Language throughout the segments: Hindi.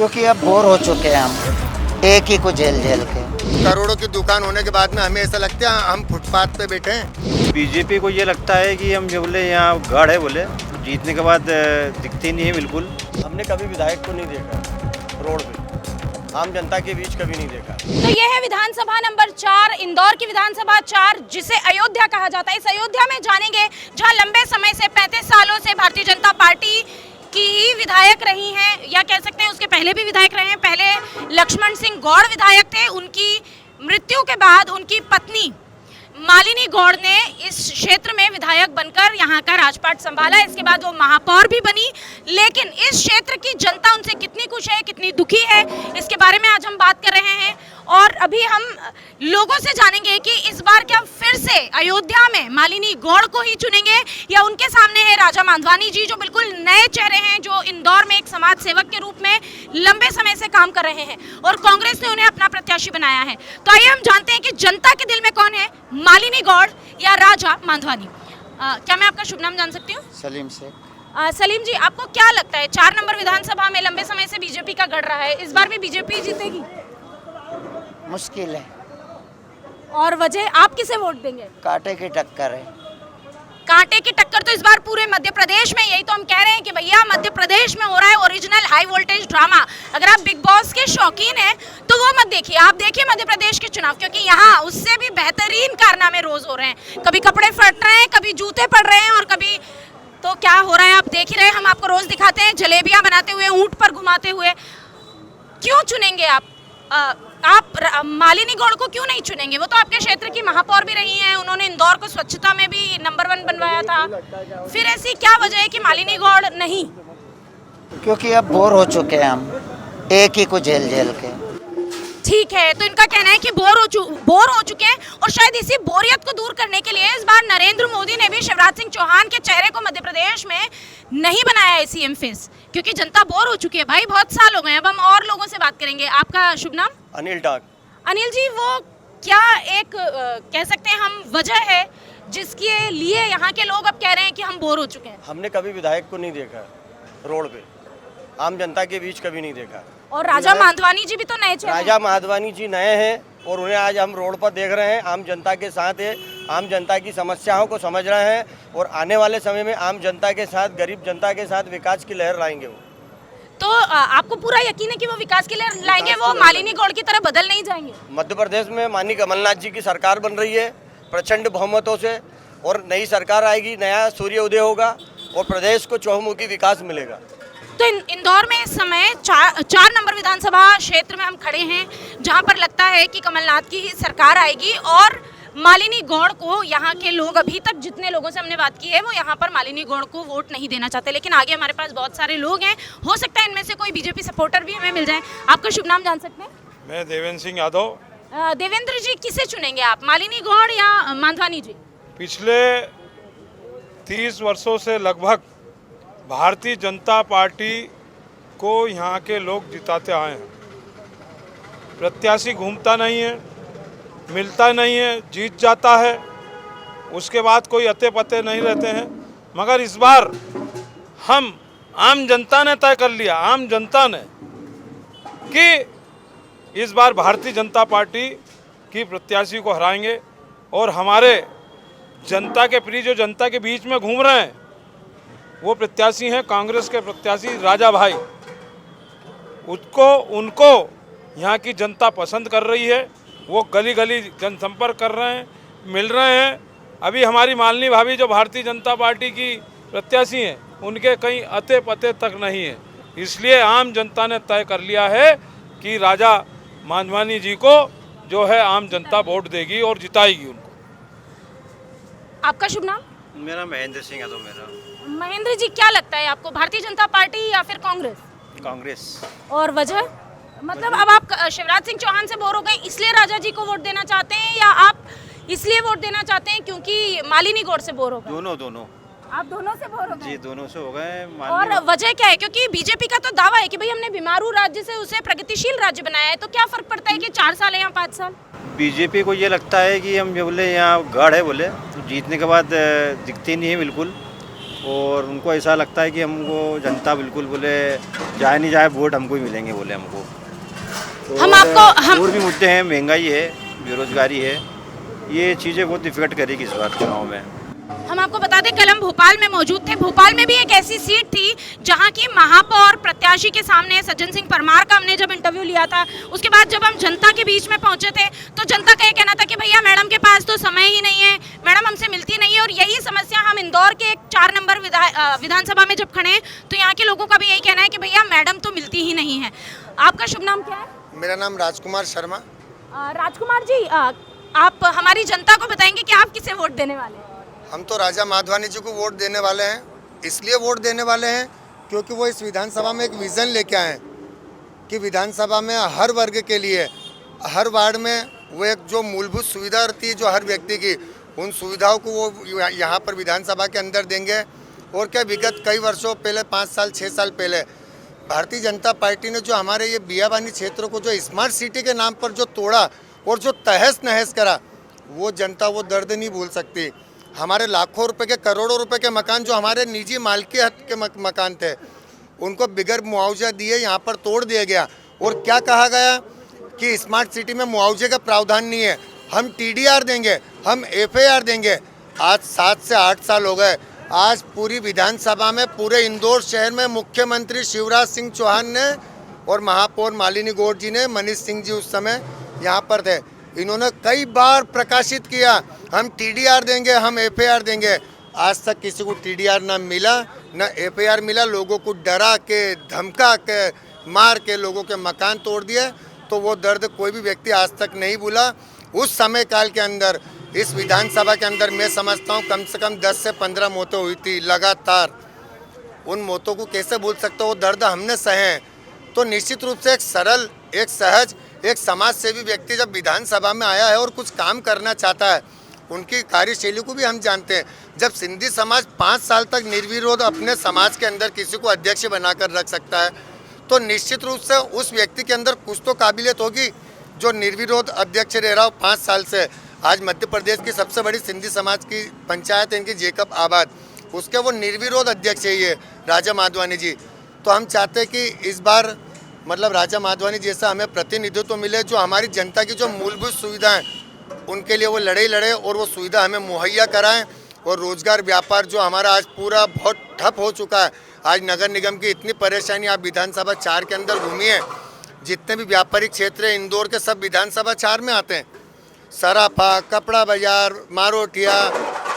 क्योंकि अब बोर हो चुके हैं हम एक ही को झेल झेल के। करोड़ों की दुकान होने के बाद में हमें ऐसा लगता है हम फुटपाथ पे बैठे हैं। बीजेपी को ये लगता है कि हम जो बोले यहाँ गढ़ है बोले, जीतने के बाद दिखती नहीं है बिल्कुल। हमने कभी विधायक को नहीं देखा रोड पे, आम जनता के बीच कभी नहीं देखा। तो ये है विधानसभा नंबर 4, इंदौर की विधानसभा 4, जिसे अयोध्या कहा जाता है। इस अयोध्या में जानेंगे जहां लंबे समय से 35 सालों से भारतीय जनता पार्टी की ही विधायक रही हैं, या कह सकते हैं उसके पहले भी विधायक रहे हैं। पहले लक्ष्मण सिंह गौड़ विधायक थे, उनकी मृत्यु के बाद उनकी पत्नी मालिनी गौड़ ने इस क्षेत्र में विधायक बनकर यहाँ का राजपाट संभाला। इसके बाद वो महापौर भी बनी। लेकिन इस क्षेत्र की जनता उनसे कितनी खुश है, कितनी दुखी है, इसके बारे में आज हम बात कर रहे हैं। और अभी हम लोगों से जानेंगे कि इस बार क्या फिर से अयोध्या में मालिनी गौड़ को ही चुनेंगे, या उनके सामने है राजा मांधवानी जी, जो बिल्कुल नए चेहरे हैं, जो इंदौर में एक समाज सेवक के रूप में लंबे समय से काम कर रहे हैं और कांग्रेस ने उन्हें अपना प्रत्याशी बनाया है। तो आइए हम जानते हैं कि जनता के दिल में कौन है, मालिनी गौड़ या राजा मांधवानी। क्या मैं आपका शुभ नाम जान सकती हूँ? सलीम से। सलीम जी, आपको क्या लगता है 4 नंबर विधानसभा में लंबे समय से बीजेपी का गढ़ रहा है, इस बार भी बीजेपी जीतेगी? मुश्किल है, और वजह, आप किसे वोट देंगे? कांटे की टक्कर है। कांटे की टक्कर तो इस बार पूरे मध्य प्रदेश में, यही तो हम कह रहे हैं कि भैया मध्य प्रदेश में हो रहा है ओरिजिनल हाई वोल्टेज ड्रामा। अगर आप बिग बॉस के शौकीन हैं तो वो मत देखिए, आप देखिए मध्य प्रदेश के चुनाव, क्योंकि यहाँ उससे भी बेहतरीन कारनामे रोज हो रहे हैं। कभी कपड़े फट रहे हैं, कभी जूते पड़ रहे हैं, और कभी तो क्या हो रहा है आप देख ही रहे हैं। हम आपको रोज दिखाते हैं जलेबियां बनाते हुए, ऊंट पर घुमाते हुए। क्यों चुनेंगे आप मालिनी गौड़ को क्यों नहीं चुनेंगे? वो तो आपके क्षेत्र की महापौर भी रही हैं, उन्होंने इंदौर को स्वच्छता में भी नंबर 1 बनवाया था। फिर ऐसी क्या वजह है कि मालिनी गौड़ नहीं? क्योंकि अब बोर हो चुके हैं हम एक ही को झेल झेल के। ठीक है, तो इनका कहना है कि बोर हो चुके हैं, और शायद इसी बोरियत को दूर करने के लिए इस बार नरेंद्र मोदी ने भी शिवराज सिंह चौहान के चेहरे को मध्य प्रदेश में नहीं बनाया है सीएम फेस, क्योंकि जनता बोर हो चुकी है भाई, बहुत साल हो गए। अब हम और लोगों से बात करेंगे। आपका शुभ नाम? अनिल टाक। अनिल जी, वो क्या एक कह सकते हैं हम वजह है जिसके लिए यहाँ के लोग अब कह रहे हैं कि हम बोर हो चुके हैं? हमने कभी विधायक को नहीं देखा रोड पे, आम जनता के बीच कभी नहीं देखा। और राजा मांधवानी जी भी तो नए चेहरे हैं। राजा माधवानी जी नए हैं और उन्हें आज हम रोड पर देख रहे हैं, आम जनता के साथ है, आम जनता की समस्याओं को समझ रहे हैं, और आने वाले समय में आम जनता के साथ, गरीब जनता के साथ विकास की लहर लाएंगे वो। तो आपको पूरा यकीन है कि वो विकास के लिए लाएंगे, वो मालिनी गौड़ की तरह बदल नहीं जाएंगे? मध्य प्रदेश में माननीय कमलनाथ जी की सरकार बन रही है प्रचंड बहुमतों से, और नई सरकार आएगी, नया सूर्य उदय होगा और प्रदेश को चहुमुखी विकास मिलेगा। तो इंदौर में इस समय 4 नंबर विधानसभा क्षेत्र में हम खड़े हैं, जहां पर लगता है कि कमलनाथ की ही सरकार आएगी, और मालिनी गौड़ को यहाँ के लोग, अभी तक जितने लोगों से हमने बात की है, वो यहाँ पर मालिनी गौड़ को वोट नहीं देना चाहते। लेकिन आगे हमारे पास बहुत सारे लोग हैं, हो सकता है इनमें से कोई बीजेपी सपोर्टर भी हमें मिल जाए। आपका शुभ नाम जान सकते हैं? मैं देवेंद्र सिंह यादव। देवेंद्र जी, किसे चुनेंगे आप, मालिनी गौड़ या मांधवानी जी? पिछले 30 वर्षों से लगभग भारतीय जनता पार्टी को यहाँ के लोग जिताते आए हैं। प्रत्याशी घूमता नहीं है, मिलता नहीं है, जीत जाता है, उसके बाद कोई अते पते नहीं रहते हैं। मगर इस बार हम आम जनता ने तय कर लिया, आम जनता ने, कि इस बार भारतीय जनता पार्टी की प्रत्याशी को हराएंगे, और हमारे जनता के प्रिय जो जनता के बीच में घूम रहे हैं वो प्रत्याशी हैं कांग्रेस के प्रत्याशी राजा भाई। उनको यहाँ की जनता पसंद कर रही है, वो गली गली जनसंपर्क कर रहे हैं, मिल रहे हैं। अभी हमारी मालिनी भाभी जो भारतीय जनता पार्टी की प्रत्याशी हैं, उनके कहीं अते पते तक नहीं है। इसलिए आम जनता ने तय कर लिया है कि राजा मांधवानी जी को जो है आम जनता वोट देगी और जिताएगी उनको। आपका शुभ नाम? मेरा महेंद्र सिंह यादव। मेरा महेंद्र जी, क्या लगता है आपको, भारतीय जनता पार्टी या फिर कांग्रेस? कांग्रेस। और वजह, मतलब अब आप शिवराज सिंह चौहान से बोर हो गए इसलिए राजा जी को वोट देना चाहते हैं, या आप इसलिए वोट देना चाहते हैं क्योंकि मालिनी गौड़ से बोर हो गए? दोनों। आप दोनों से बोर हो गए? जी, दोनों से हो गए। और वजह क्या है? क्योंकि बीजेपी का तो दावा है कि भाई हमने बीमारू राज्य से उसे प्रगतिशील राज्य बनाया है, तो क्या फर्क पड़ता है कि 4 साल है या 5 साल? बीजेपी को ये लगता है कि हम जो बोले यहाँ गढ़ है बोले, जीतने के बाद दिखती नहीं है बिल्कुल। और उनको ऐसा लगता है कि हमको जनता बिल्कुल बोले जाए नहीं जाए वोट हमको ही मिलेंगे बोले हमको। और भी मुद्दे हैं, महंगाई है, बेरोजगारी है, ये चीज़ें बहुत डिफिकल्ट करेगी इस बार चुनाव में। हम आपको बता दें कल हम भोपाल में मौजूद थे। भोपाल में भी एक ऐसी सीट थी जहां की महापौर प्रत्याशी के सामने सज्जन सिंह परमार का हमने जब इंटरव्यू लिया था, उसके बाद जब हम जनता के बीच में पहुंचे थे तो जनता का ये कहना था कि भैया मैडम के पास तो समय ही नहीं है, मैडम हमसे मिलती नहीं है। और यही समस्या हम इंदौर के 4 नंबर विधानसभा में जब खड़े हैं तो यहाँ के लोगों का भी यही कहना है कि भैया मैडम तो मिलती ही नहीं है। आपका शुभ नाम क्या है? मेरा नाम राजकुमार शर्मा। राजकुमार जी, आप हमारी जनता को बताएंगे कि आप किसे वोट देने वाले हैं? हम तो राजा माधवानी जी को वोट देने वाले हैं। इसलिए वोट देने वाले हैं क्योंकि वो इस विधानसभा में एक विज़न लेके आए हैं कि विधानसभा में हर वर्ग के लिए, हर वार्ड में वो एक जो मूलभूत सुविधा रहती है जो हर व्यक्ति की, उन सुविधाओं को वो यहाँ पर विधानसभा के अंदर देंगे। और क्या विगत कई वर्षों पहले, 5 साल 6 साल पहले भारतीय जनता पार्टी ने जो हमारे ये बियाबानी क्षेत्रों को जो स्मार्ट सिटी के नाम पर जो तोड़ा और जो तहस नहस करा, वो जनता वो दर्द नहीं भूल सकती। हमारे लाखों रुपए के, करोड़ों रुपए के मकान जो हमारे निजी मालिकियत के मकान थे, उनको बिगर मुआवजा दिए यहाँ पर तोड़ दिया गया। और क्या कहा गया कि स्मार्ट सिटी में मुआवजे का प्रावधान नहीं है, हम TDR देंगे, हम FAR देंगे। आज 7 से 8 साल हो गए, आज पूरी विधानसभा में, पूरे इंदौर शहर में मुख्यमंत्री शिवराज सिंह चौहान ने और महापौर मालिनी गौड़ जी ने, मनीष सिंह जी उस समय यहाँ पर थे, इन्होंने कई बार प्रकाशित किया हम TDR देंगे, हम FAR देंगे। आज तक किसी को TDR ना मिला ना FAR मिला। लोगों को डरा के, धमका के, मार के लोगों के मकान तोड़ दिए। तो वो दर्द कोई भी व्यक्ति आज तक नहीं भूला। उस समय काल के अंदर इस विधानसभा के अंदर मैं समझता हूँ कम से कम 10 से 15 मौतें हुई थी लगातार। उन मौतों को कैसे भूल सकते हो, वो दर्द हमने सहे हैं। तो निश्चित रूप से एक सरल, एक सहज, एक समाज सेवी व्यक्ति जब विधानसभा में आया है और कुछ काम करना चाहता है, उनकी कार्यशैली को भी हम जानते हैं। जब सिंधी समाज 5 साल तक निर्विरोध अपने समाज के अंदर किसी को अध्यक्ष बनाकर रख सकता है, तो निश्चित रूप से उस व्यक्ति के अंदर कुछ तो काबिलियत होगी जो निर्विरोध अध्यक्ष रह रहा हो 5 साल से। आज मध्य प्रदेश की सबसे बड़ी सिंधी समाज की पंचायत है इनकी जेकब आबाद, उसके वो निर्विरोध अध्यक्ष है ये राजा माधवानी जी। तो हम चाहते हैं कि इस बार मतलब राजा माधवानी जैसा हमें प्रतिनिधित्व मिले, जो हमारी जनता की जो मूलभूत सुविधाएं उनके लिए वो लड़े और वो सुविधा हमें मुहैया कराएं। और रोजगार व्यापार जो हमारा आज पूरा बहुत ठप हो चुका है, आज नगर निगम की इतनी परेशानी, आप विधानसभा 4 के अंदर घूमिए, जितने भी व्यापारिक क्षेत्र हैं इंदौर के सब विधानसभा 4 में आते हैं। सराफा, कपड़ा बाजार, मारोटिया,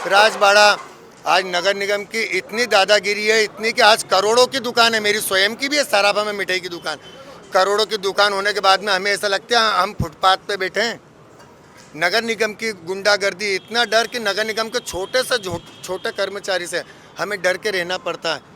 राजबाड़ा, आज नगर निगम की इतनी दादागिरी है, इतनी कि आज करोड़ों की दुकान है, मेरी स्वयं की भी है सराफा में मिठाई की दुकान। करोड़ों की दुकान होने के बाद में हमें ऐसा लगता है हम फुटपाथ पे बैठे हैं। नगर निगम की गुंडागर्दी, इतना डर कि नगर निगम के छोटे से छोटे कर्मचारी से हमें डर के रहना पड़ता है।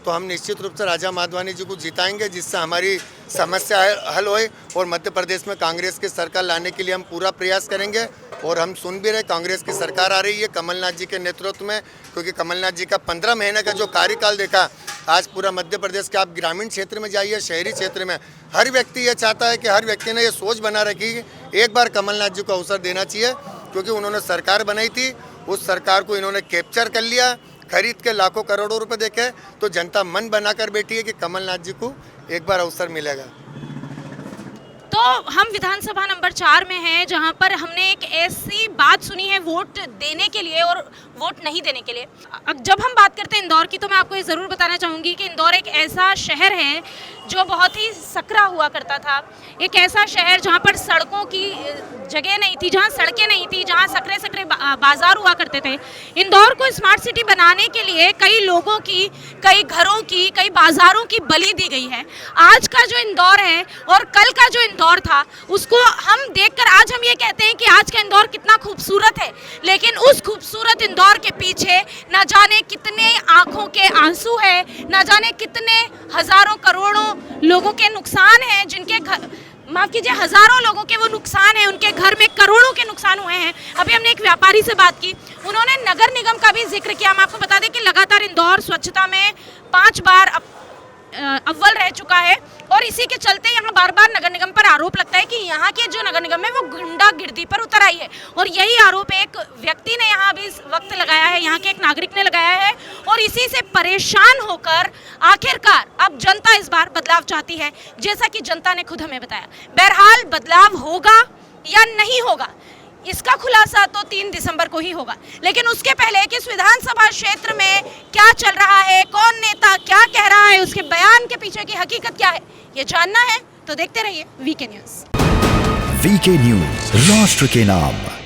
तो हम निश्चित रूप से राजा माधवानी जी को जिताएंगे, जिससे हमारी समस्या हल होए और मध्य प्रदेश में कांग्रेस की सरकार लाने के लिए हम पूरा प्रयास करेंगे। और हम सुन भी रहे, कांग्रेस की सरकार आ रही है कमलनाथ जी के नेतृत्व में, क्योंकि कमलनाथ जी का 15 महीने का जो कार्यकाल देखा, आज पूरा मध्य प्रदेश के आप ग्रामीण क्षेत्र में जाइए, शहरी क्षेत्र में, हर व्यक्ति ये चाहता है कि हर व्यक्ति ने ये सोच बना रखी है एक बार कमलनाथ जी को अवसर देना चाहिए, क्योंकि उन्होंने सरकार बनाई थी, उस सरकार को इन्होंने कैप्चर कर लिया, खरीद के लाखों करोड़ों रुपए देखे। तो जनता मन बनाकर बैठी है कि कमलनाथ जी को एक बार अवसर मिलेगा। तो हम विधानसभा नंबर 4 में हैं, जहां पर हमने एक ऐसी बात सुनी है वोट देने के लिए और वोट नहीं देने के लिए। अब जब हम बात करते हैं इंदौर की, तो मैं आपको ये ज़रूर बताना चाहूँगी कि इंदौर एक ऐसा शहर है जो बहुत ही सकरा हुआ करता था। एक ऐसा शहर जहाँ पर सड़कों की जगह नहीं थी, जहाँ सड़कें नहीं थी, जहाँ सकरे सकरे बाजार हुआ करते थे। इंदौर को स्मार्ट सिटी बनाने के लिए कई लोगों की, कई घरों की, कई बाजारों की बलि दी गई है। आज का जो इंदौर है और कल का जो इंदौर था, उसको हम देखकर आज हम ये कहते हैं कि आज का इंदौर कितना खूबसूरत है, लेकिन उस खूबसूरत इंदौर के पीछे न जाने कितने आंखों के आंसू है, न जाने कितने हजारों करोड़ों लोगों के नुकसान हैं, जिनके घर, माफ कीजिए, हजारों लोगों के वो नुकसान है, उनके घर में करोड़ों के नुकसान हुए हैं। अभी हमने एक व्यापारी से बात की, उन्होंने नगर निगम का भी जिक्र किया। हम आपको बता दें कि लगातार इंदौर स्वच्छता में 5 बार अव्वल रह चुका है और इसी के चलते यहाँ बार बार नगर निगम पर आरोप लगता है कि यहाँ के जो नगर निगम है वो गुंडागिर्दी पर उतर आई है। और यही आरोप एक व्यक्ति ने यहाँ अभी इस वक्त लगाया है, यहाँ के एक नागरिक ने लगाया है और इसी से परेशान होकर आखिरकार अब जनता इस बार बदलाव चाहती है, जैसा कि जनता ने खुद हमें बताया। बहरहाल बदलाव होगा या नहीं होगा इसका खुलासा तो 3 दिसंबर को ही होगा, लेकिन उसके पहले कि इस विधानसभा क्षेत्र में क्या चल रहा है, कौन नेता क्या कह रहा है, उसके बयान के पीछे की हकीकत क्या है, ये जानना है तो देखते रहिए वीके न्यूज़। वीके न्यूज़, राष्ट्र के नाम।